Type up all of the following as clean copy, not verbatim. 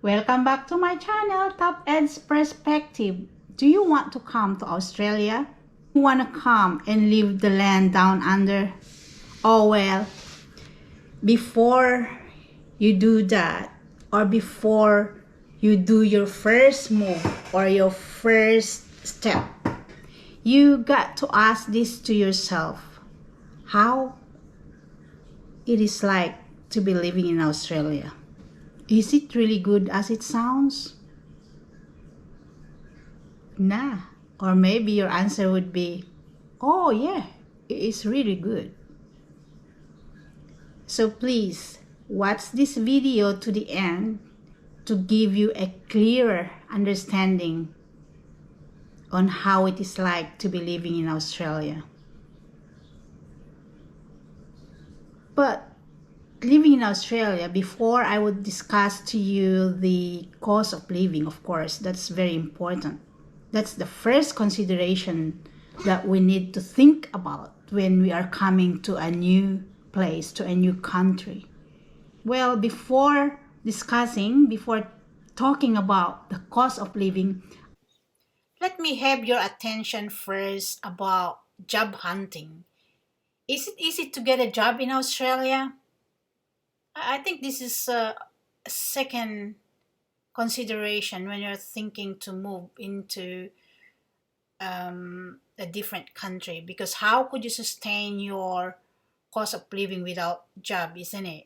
Welcome back to my channel, Top Ed's Perspective. Do you want to come to Australia? You want to come and live the land down under? Oh well, before you do that, or before you do your first move or your first step, you got to ask this to yourself: how it is like to be living in Australia. Is it really good as it sounds? Nah. Or maybe your answer would be, oh yeah, it is really good. So please watch this video to the end to give you a clearer understanding on how it is like to be living in Australia. But living in Australia, before I would discuss to you the cost of living, of course, that's very important. That's the first consideration that we need to think about when we are coming to a new place, to a new country. Well, before talking about the cost of living, let me have your attention first about job hunting. Is it easy to get a job in Australia? I think this is a second consideration when you're thinking to move into a different country, because how could you sustain your cost of living without job, isn't it?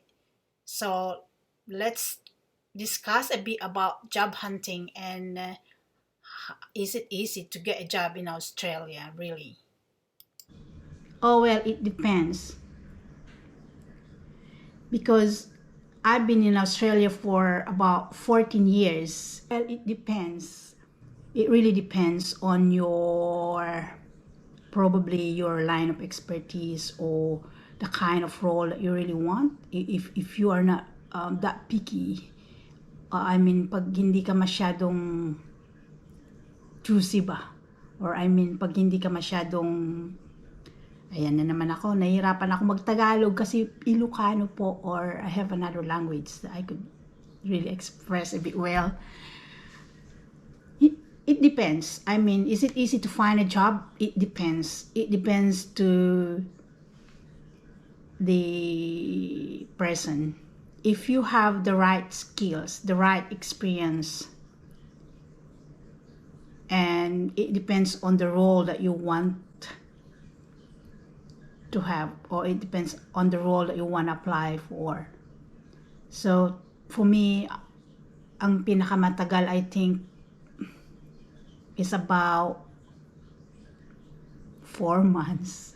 So let's discuss a bit about job hunting and is it easy to get a job in Australia, really? Oh well, it depends, because I've been in Australia for about 14 years. Well, it depends. It really depends on your, probably your line of expertise or the kind of role that you really want. If you are not that picky, I mean, pag hindi ka masyadong choosy ba? Or I mean, pag hindi ka masyadong, ayan na naman ako, nahihirapan ako magtagalog kasi Ilocano po, or I have another language that I could really express a bit well. It depends. I mean, is it easy to find a job? It depends. It depends to the person. If you have the right skills, the right experience, and it depends on the role that you want to have, or it depends on the role that you want to apply for. So for me, ang pinakamatagal, I think, is about 4 months.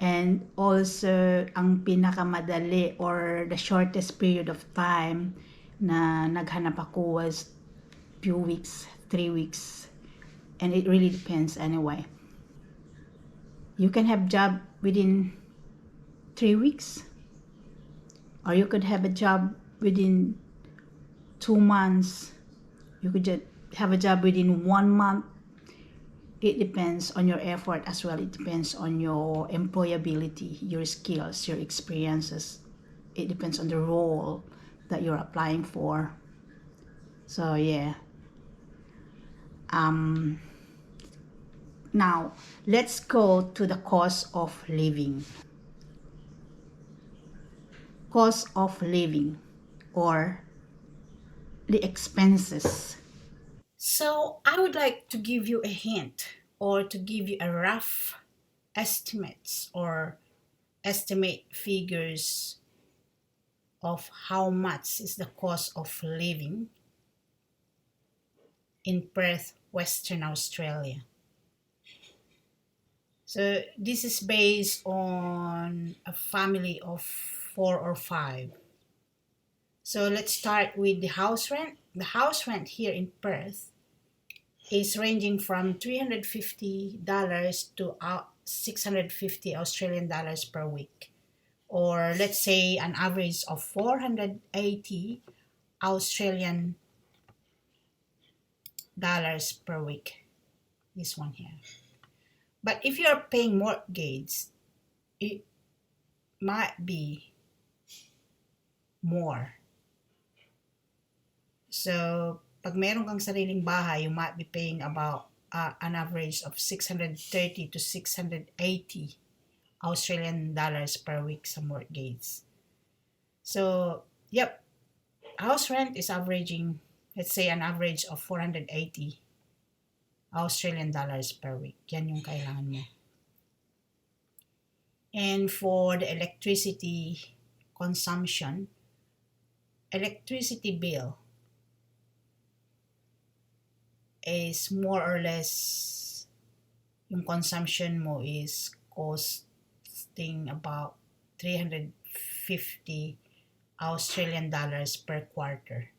And also, ang pinakamadali or the shortest period of time na naghanap ako was few weeks, 3 weeks. And it really depends anyway. You can have job within 3 weeks, or you could have a job within 2 months. You could just have a job within 1 month. It depends on your effort as well. It depends on your employability, your skills, your experiences. It depends on the role that you're applying for. So yeah. Now, let's go to the cost of living. Cost of living, or the expenses. So I would like to give you a hint, or to give you a rough estimates or estimate figures of how much is the cost of living in Perth, Western Australia. So this is based on a family of 4 or 5. So let's start with the house rent. The house rent here in Perth is ranging from $350 to 650 Australian dollars per week, or let's say an average of 480 Australian dollars per week. This one here. But if you are paying mortgage, it might be more. So, pag meron kang sariling bahay, you might be paying about an average of 630 to 680 Australian dollars per week sa mortgage. So, yep, house rent is averaging, let's say, an average of 480 Australian dollars per week. Yan yung kailangan mo. And for the electricity consumption, electricity bill is more or less, yung consumption mo is costing about 350 Australian dollars per quarter.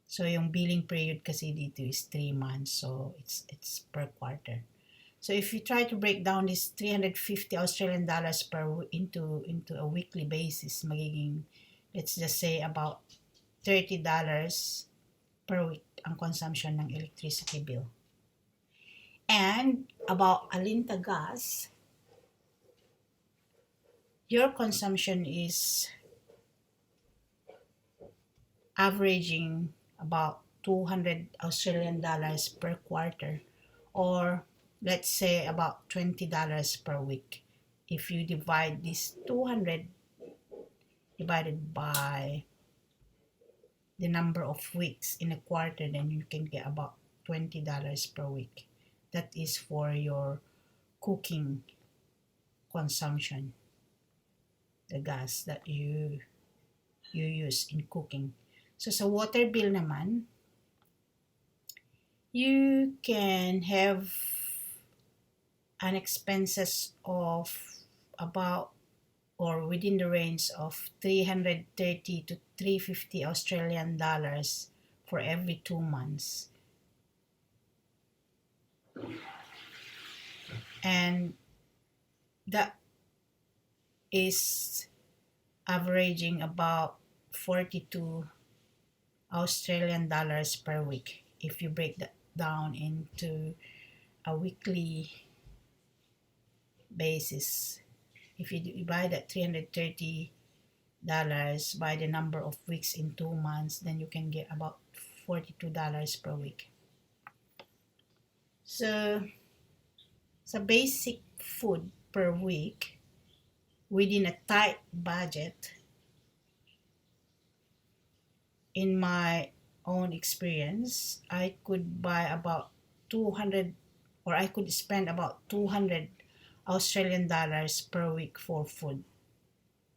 So yung billing period kasi dito is 3 months, so it's per quarter. So if you try to break down this 350 Australian dollars into a weekly basis, magiging, let's just say, about $30 per week ang consumption ng electricity bill. And about Alinta gas, your consumption is averaging about 200 Australian dollars per quarter, or let's say about $20 per week. If you divide this 200 divided by the number of weeks in a quarter, then you can get about $20 per week. That is for your cooking consumption, the gas that you use in cooking. So sa water bill naman, you can have an expenses of about, or within the range of 330 to 350 Australian dollars for every 2 months. And that is averaging about 42 Australian dollars per week if you break that down into a weekly basis. If you divide that $330 by the number of weeks in 2 months, then you can get about $42 per week. So sa basic food per week within a tight budget, in my own experience, I could buy about 200, or I could spend about 200 Australian dollars per week for food.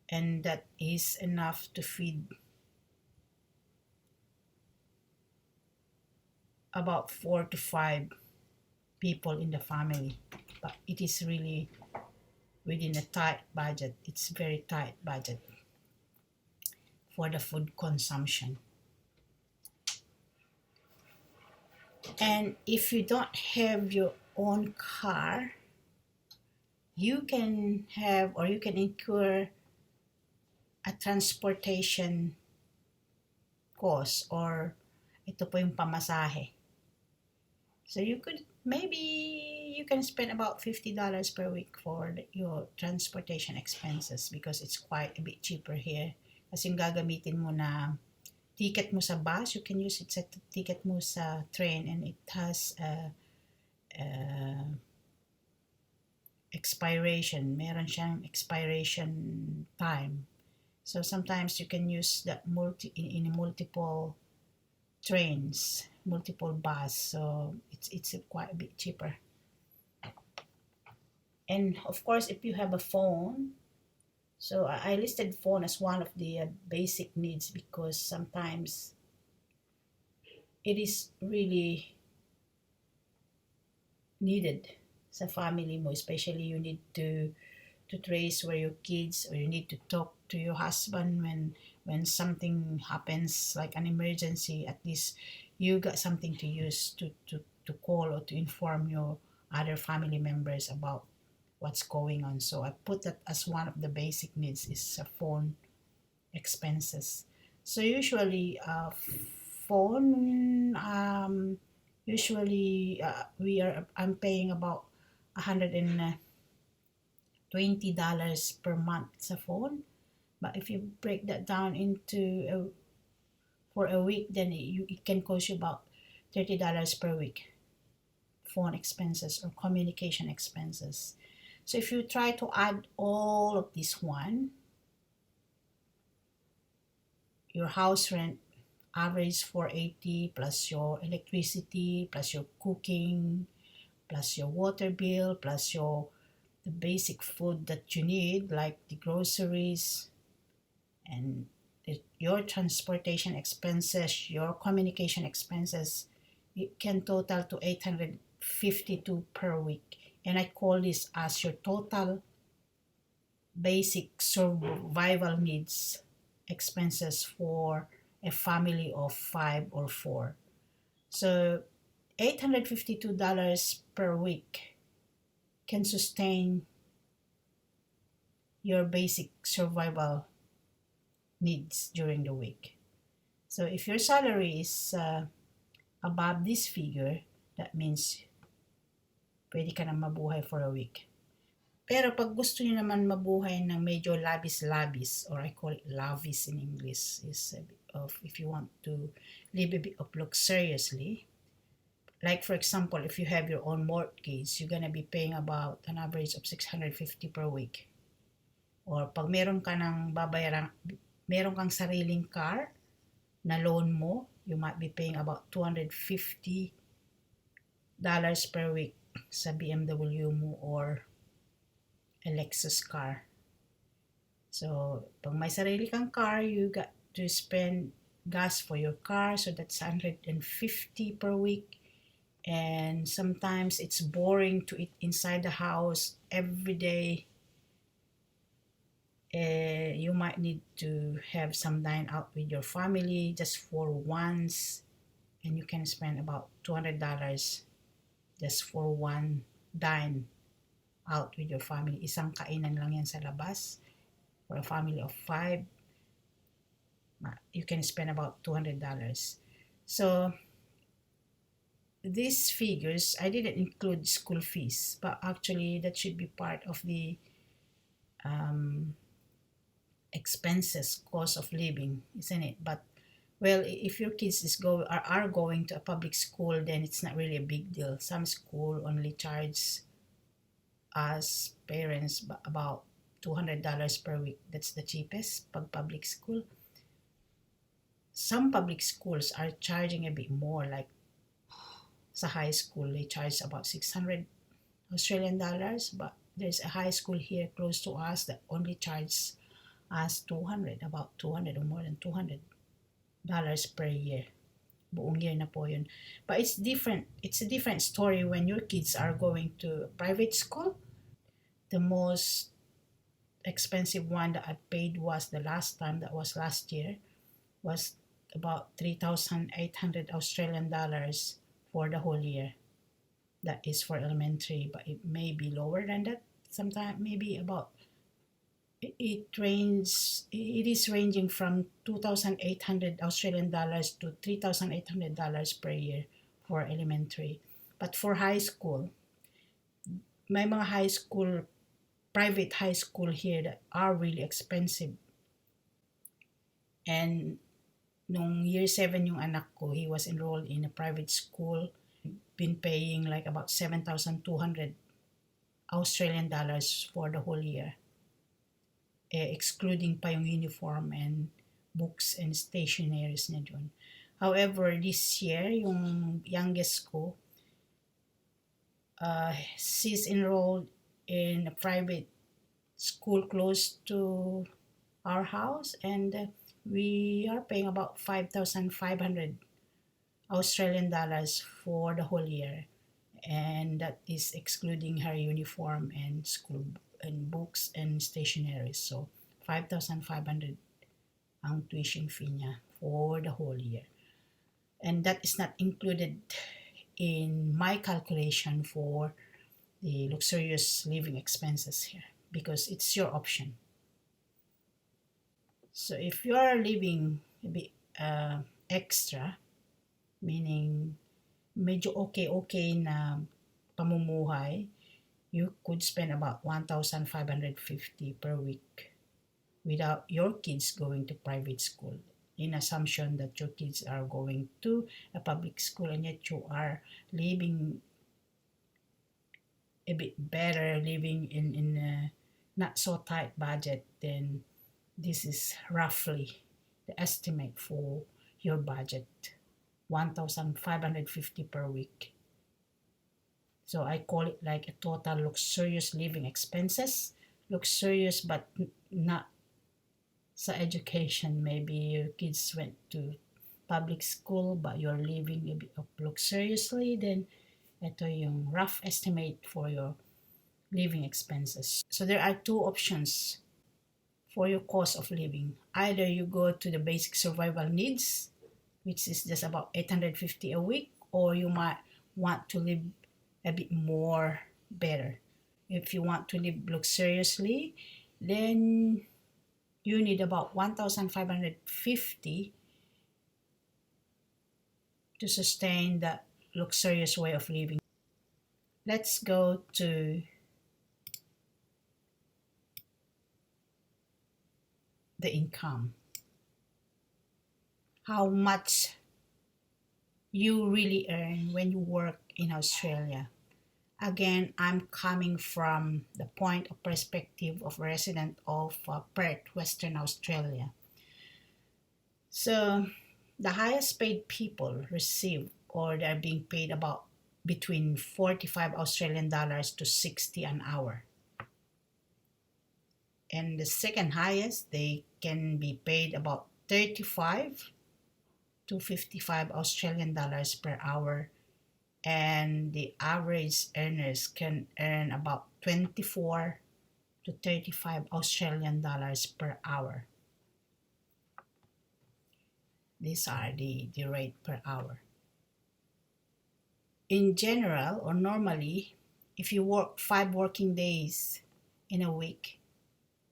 And that is enough to feed about 4 to 5 people in the family. But it is really within a tight budget. It's very tight budget for the food consumption. And if you don't have your own car, you can have, or you can incur a transportation cost, or ito po yung pamasahe. So you can spend about $50 per week for your transportation expenses, because it's quite a bit cheaper here. Kasi yung gagamitin mo na ticket mo sa bus, you can use it sa ticket mo sa train, and it has expiration. Meron siyang expiration time. So sometimes you can use that in multiple trains, multiple bus. So it's quite a bit cheaper. And of course, if you have a phone, so I listed phone as one of the basic needs, because sometimes it is really needed sa family mo, especially you need to trace where your kids, or you need to talk to your husband when something happens, like an emergency. At least you got something to use to call or to inform your other family members about what's going on. So I put that as one of the basic needs, is phone expenses. So usually phone, I'm paying about $120 per month sa phone. But if you break that down into for a week, then it can cost you about $30 per week, phone expenses or communication expenses. So if you try to add all of this one, your house rent average 480 plus your electricity plus your cooking plus your water bill plus the basic food that you need like the groceries and your transportation expenses, your communication expenses, it can total to 852 per week. And I call this as your total basic survival needs expenses for a family of 5 or 4. So $852 per week can sustain your basic survival needs during the week. So if your salary is above this figure, that means pwede ka na mabuhay for a week. Pero pag gusto niyo naman mabuhay ng medyo labis-labis, or I call it lavish in English, is a bit of if you want to live a bit of luxuriously, like for example, if you have your own mortgage, you're gonna be paying about an average of 650 per week. Or pag meron kang sariling car na loan mo, you might be paying about $250 per week sa BMW mo or a Lexus car. So, pag may sarili kang car, you got to spend gas for your car, so that's 150 per week. And sometimes it's boring to eat inside the house every day. You might need to have some dine out with your family just for once, and you can spend about $200 just for one dine out with your family. Isang kainan lang yan sa labas. For a family of 5, you can spend about $200. So these figures, I didn't include school fees, but actually that should be part of the expenses, cost of living, isn't it? But well, if your kids are going to a public school, then it's not really a big deal. Some school only charge us parents about $200 per week. That's the cheapest pag public school. Some public schools are charging a bit more, like sa high school they charge about 600 Australian dollars, but there's a high school here close to us that only charges us about 200 or more than $200 per year. Buong year na po yun. But it's different. It's a different story when your kids are going to private school. The most expensive one that I paid was the last time, that was last year, was about 3,800 Australian dollars for the whole year. That is for elementary, but it may be lower than that. Sometimes maybe about it is ranging from 2,800 Australian dollars to $3,800 per year for elementary. But for high school, may mga private high school here that are really expensive. And nung year 7 yung anak ko, he was enrolled in a private school, been paying like about 7,200 Australian dollars for the whole year. Excluding pa yung uniform and books and stationaries na dun. However, this year, yung youngest ko, she's enrolled in a private school close to our house, and we are paying about 5,500 Australian dollars for the whole year. And that is excluding her uniform and school and books and stationery. So 5,500 ang tuition fee niya for the whole year. And that is not included in my calculation for the luxurious living expenses here, because it's your option. So if you are living a bit extra, meaning medyo okay na pamumuhay, you could spend about 1,550 per week without your kids going to private school. in assumption that your kids are going to a public school and yet you are living a bit better, living in a not so tight budget, then this is roughly the estimate for your budget, 1,550 per week. So I call it like a total luxurious living expenses. Luxurious but not sa education. Maybe your kids went to public school but you're living a bit of luxuriously, then ito yung rough estimate for your living expenses. So there are two options for your cost of living. Either you go to the basic survival needs, which is just about 850 a week, or you might want to live a bit more better. If you want to live luxuriously, then you need about 1,550 to sustain that luxurious way of living. Let's go to the income. How much you really earn when you work in Australia. Again, I'm coming from the point of perspective of a resident of Perth, Western Australia. So the highest paid people receive, or they're being paid about between 45 Australian dollars to 60 an hour. And the second highest, they can be paid about 35 to 55 Australian dollars per hour. And the average earners can earn about 24 to 35 Australian dollars per hour. These are the rate per hour. In general, or normally, if you work 5 working days in a week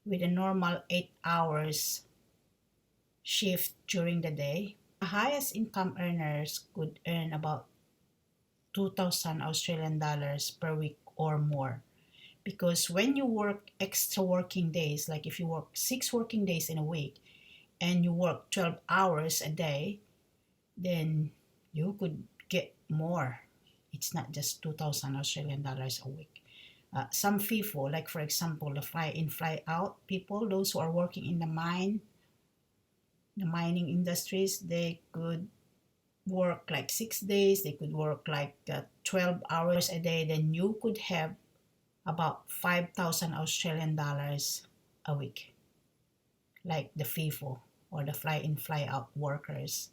with a normal 8 hours shift during the day, the highest income earners could earn about 2,000 Australian dollars per week or more. Because when you work extra working days, like if you work 6 working days in a week and you work 12 hours a day, then you could get more. It's not just 2,000 Australian dollars a week. Some FIFO, like for example, the fly in, fly out people, those who are working in the mining industries, they could work like 6 days, they could work like 12 hours a day, then you could have about 5,000 Australian dollars a week, like the FIFO or the fly in, fly out workers.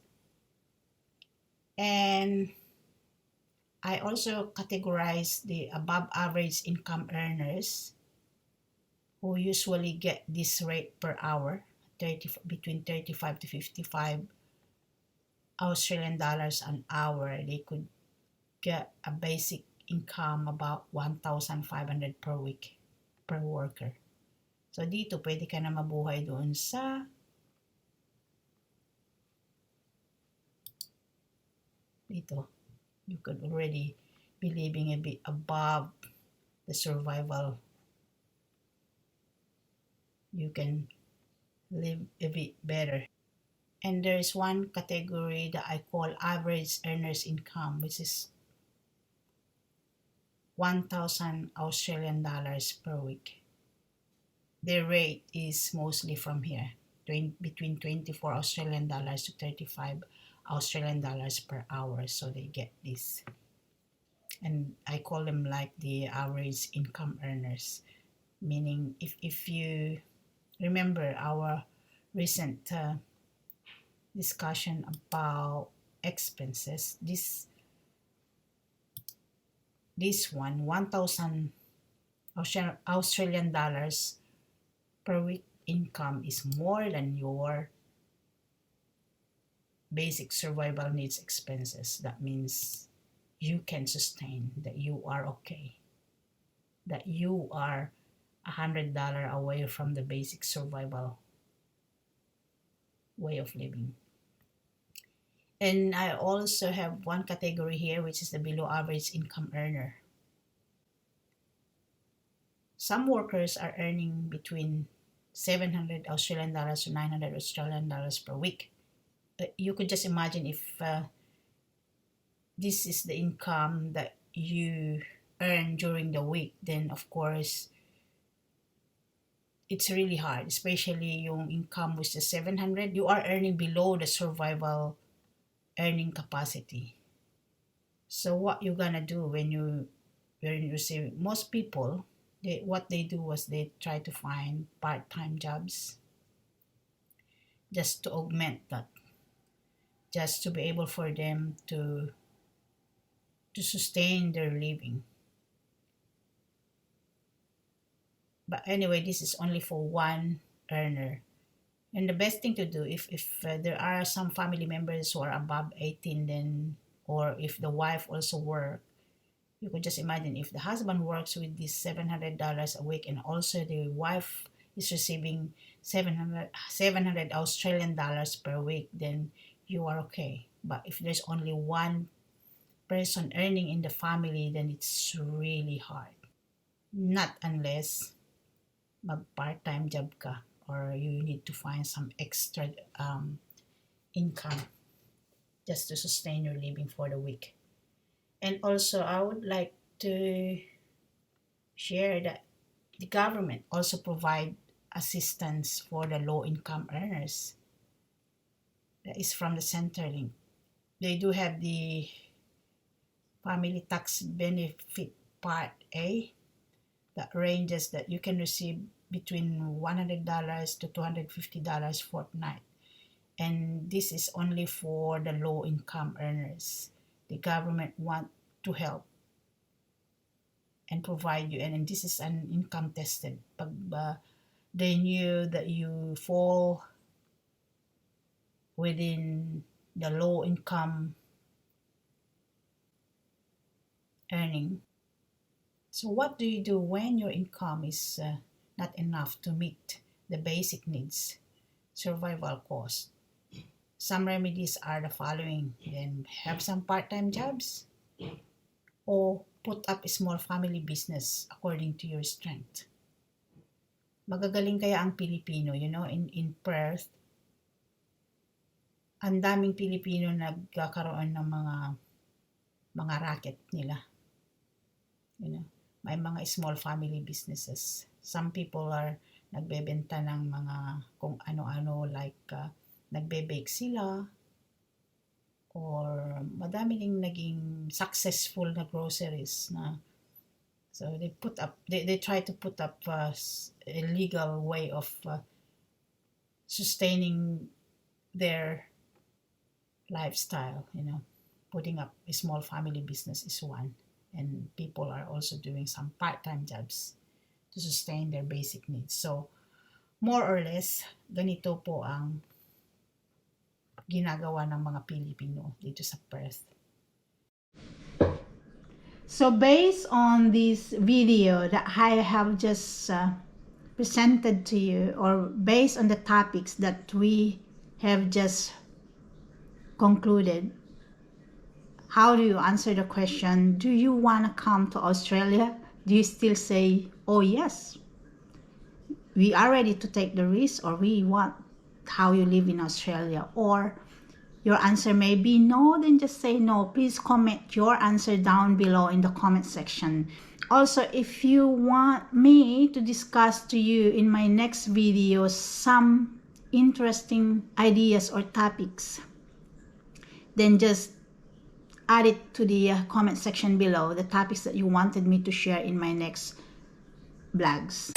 And I also categorize the above average income earners who usually get this rate per hour, between 35 to 55 Australian dollars an hour. They could get a basic income about 1,500 per week per worker. So dito pwede ka na mabuhay doon sa dito. You could already be living a bit above the survival. You can live a bit better. And there is one category that I call average earners income, which is 1,000 Australian dollars per week. The rate is mostly from here, between 24 Australian dollars to 35 Australian dollars per hour. So they get this. And I call them like the average income earners. Meaning if you remember our recent discussion about expenses, this one, 1,000 Australian dollars per week income is more than your basic survival needs expenses. That means you can sustain, that you are okay, that you are $100 away from the basic survival way of living. And I also have one category here, which is the below average income earner. Some workers are earning between 700 Australian dollars to 900 Australian dollars per week. you could just imagine if this is the income that you earn during the week, then of course it's really hard, especially yung income was the 700, you are earning below the survival earning capacity. So what you gonna do when you see most people, what they do was they try to find part-time jobs just to augment that, just to be able for them to sustain their living. But anyway, this is only for one earner. And the best thing to do, if there are some family members who are above 18, then, or if the wife also work, you could just imagine if the husband works with this $700 a week and also the wife is receiving 700 Australian dollars per week, then you are okay. But if there's only one person earning in the family, then it's really hard. Not unless mag part-time job ka or you need to find some extra income just to sustain your living for the week. And also, I would like to share that the government also provide assistance for the low-income earners. That is from the Centrelink. They do have the Family Tax Benefit Part A that ranges that you can receive between $100 to $250 fortnight. And this is only for the low-income earners. The government want to help and provide you, and this is an income tested. Pag they knew that you fall within the low income earning. So what do you do when your income is not enough to meet the basic needs, survival cost? Some remedies are the following. Then have some part-time jobs or put up a small family business according to your strength. Magagaling kaya ang Pilipino, in Perth, ang daming Pilipino nagkakaroon ng mga racket nila. May mga small family businesses. Some people are nagbebenta ng mga kung ano-ano, like nagbe-bake sila, or madami ding naging successful na groceries na. So they try to put up a legal way of sustaining their lifestyle. Putting up a small family business is one, and people are also doing some part-time jobs to sustain their basic needs. So more or less ganito po ang ginagawa ng mga Pilipino dito sa Perth. So based on this video that I have just presented to you, or based on the topics that we have just concluded, how do you answer the question, do you want to come to Australia? Do you still say, oh yes, we are ready to take the risk, or we want how you live in Australia? Or your answer may be no, then just say no. Please comment your answer down below in the comment section. Also, if you want me to discuss to you in my next video some interesting ideas or topics, then just add it to the comment section below, the topics that you wanted me to share in my next vlogs.